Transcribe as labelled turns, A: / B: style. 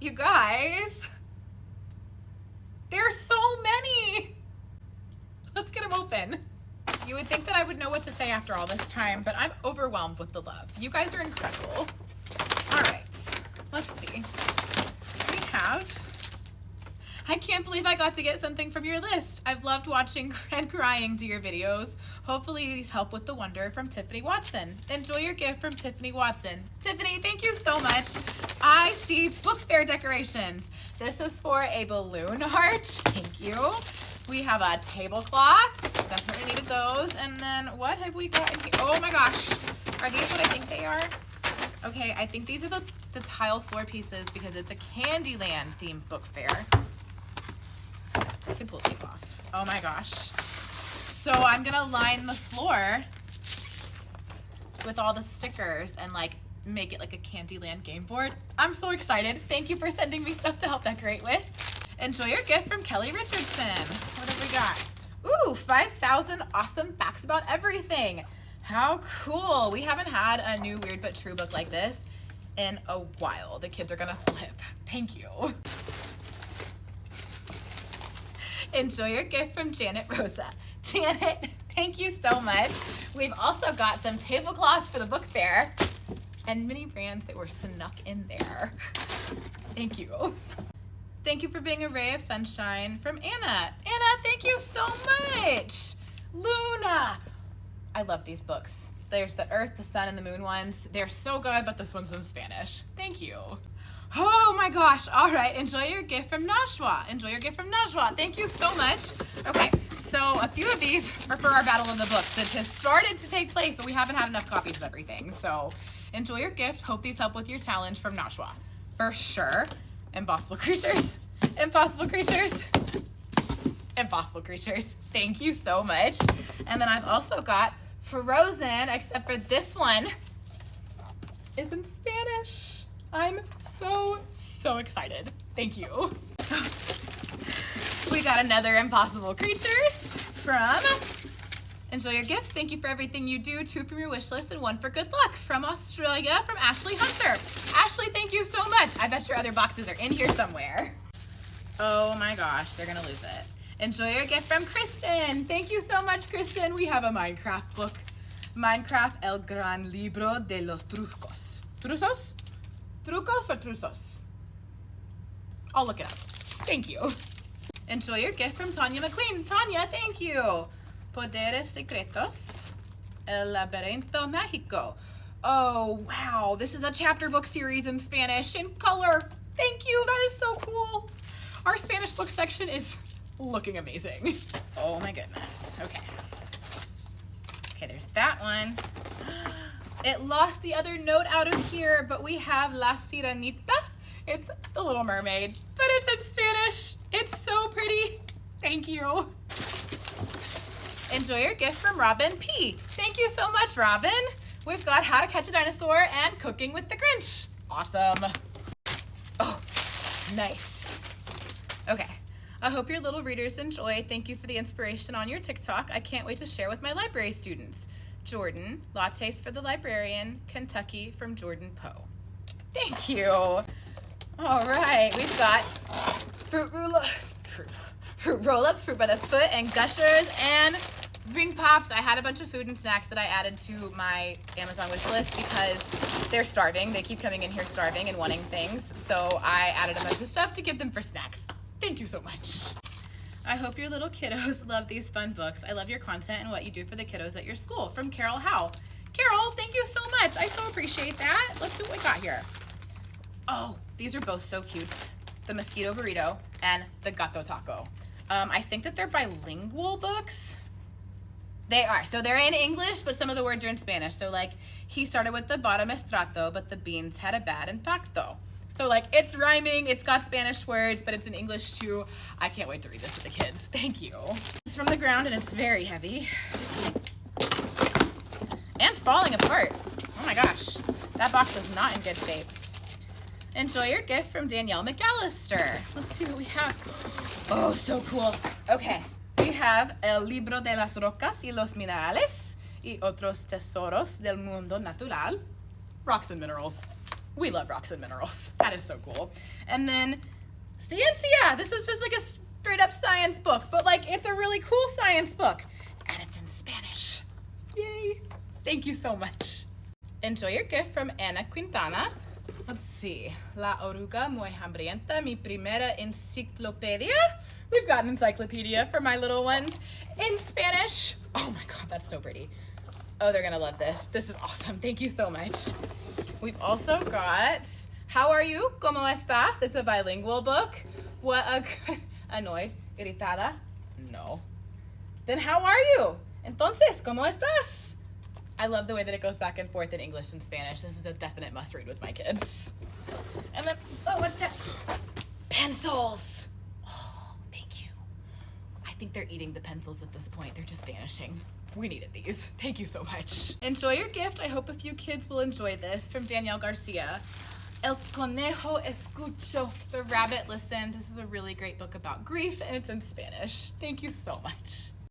A: You guys, there's so many. Let's get them open. You would think that I would know what to say after all this time, but I'm overwhelmed with the love. You guys are incredible. All right, let's see. We have, I can't believe I got to get something from your list. I've loved watching and crying to your videos. Hopefully these help with the wonder from Tiffany Watson. Enjoy your gift from Tiffany Watson. Tiffany, thank you so much. I see book fair decorations. This is for a balloon arch. Thank you. We have a tablecloth. Definitely needed those. And then what have we got in here? Oh my gosh. Are these what I think they are? Okay, I think these are the tile floor pieces because it's a Candyland themed book fair. I can pull tape off. Oh my gosh. So I'm gonna line the floor with all the stickers and like make it like a Candyland game board. I'm so excited. Thank you for sending me stuff to help decorate with. Enjoy your gift from Kelly Richardson. What have we got? Ooh, 5,000 awesome facts about everything. How cool. We haven't had a new Weird But True book like this in a while. The kids are gonna flip. Thank you. Enjoy your gift from Janet Rosa. Janet, thank you so much. We've also got some tablecloths for the book fair and mini brands that were snuck in there. Thank you. Thank you for being a ray of sunshine from Anna. Anna, thank you so much. Luna. I love these books. There's the Earth, the Sun, and the Moon ones. They're so good, but this one's in Spanish. Thank you. Oh my gosh. All right. Enjoy your gift from Nashua. Enjoy your gift from Nashua. Thank you so much. Okay. So a few of these are for our Battle of the Books that has started to take place, but we haven't had enough copies of everything. So enjoy your gift. Hope these help with your challenge from Nashua. For sure. Impossible Creatures. Impossible Creatures. Impossible Creatures. Thank you so much. And then I've also got Frozen, except for this one is in Spanish. I'm so excited. Thank you. We got another Impossible Creatures from Enjoy Your Gifts. Thank you for everything you do. 2 from your wish list and 1 for good luck. From Australia, from Ashley Hunter. Ashley, thank you so much. I bet your other boxes are in here somewhere. Oh my gosh, they're gonna lose it. Enjoy your gift from Kristen. Thank you so much, Kristen. We have a Minecraft book. Minecraft El Gran Libro de los Trucos. Trusos? Trucos or trusos? I'll look it up. Thank you. Enjoy your gift from Tanya McQueen. Tanya, thank you. Poderes Secretos. El Laberinto Mágico. Oh, wow. This is a chapter book series in Spanish in color. Thank you. That is so cool. Our Spanish book section is looking amazing. Oh my goodness. Okay. Okay, there's that one. It lost the other note out of here, but we have La Sirenita. It's the Little Mermaid, but it's in Spanish. It's so pretty. Thank you. Enjoy your gift from Robin P. Thank you so much, Robin. We've got How to Catch a Dinosaur and Cooking with the Grinch. Awesome. Oh, nice. Okay. I hope your little readers enjoy. Thank you for the inspiration on your TikTok. I can't wait to share with my library students. Jordan, Lattes for the Librarian, Kentucky from Jordan Poe. Thank you. All right, we've got fruit roll-ups, fruit by the foot, and Gushers, and Ring Pops. I had a bunch of food and snacks that I added to my Amazon wish list because they're starving. They keep coming in here starving and wanting things. So I added a bunch of stuff to give them for snacks. Thank you so much. I hope your little kiddos love these fun books. I love your content and what you do for the kiddos at your school. From Carol Howe. Carol, thank you so much. I so appreciate that. Let's see what we got here. Oh, these are both so cute. The Mosquito Burrito and the Gato Taco. I think that they're bilingual books. They are. So they're in English, but some of the words are in Spanish. So like, he started with the bottom estrato, but the beans had a bad impacto. So like, it's rhyming, it's got Spanish words, but it's in English too. I can't wait to read this to the kids. Thank you. It's from the ground and it's very heavy. And falling apart. Oh my gosh. That box is not in good shape. Enjoy your gift from Danielle McAllister. Let's see what we have. Oh, so cool. Okay. We have El Libro de las Rocas y los Minerales y otros tesoros del mundo natural. Rocks and minerals. We love rocks and minerals. That is so cool. And then Ciencia. This is just like a straight up science book, but like it's a really cool science book. And it's in Spanish. Yay. Thank you so much. Enjoy your gift from Ana Quintana. Let's see. La oruga muy hambrienta, mi primera enciclopedia. We've got an encyclopedia for my little ones in Spanish. Oh my God, that's so pretty. Oh, they're gonna love this. This is awesome. Thank you so much. We've also got How Are You? ¿Cómo estás? It's a bilingual book. What a good... Annoyed. Irritada? No. Then how are you? Entonces, ¿cómo estás? I love the way that it goes back and forth in English and Spanish. This is a definite must read with my kids. And then, oh, what's that? Pencils. Oh, thank you. I think they're eating the pencils at this point. They're just vanishing. We needed these. Thank you so much. Enjoy your gift. I hope a few kids will enjoy this from Danielle Garcia. El conejo escuchó. The rabbit listened. This is a really great book about grief and it's in Spanish. Thank you so much.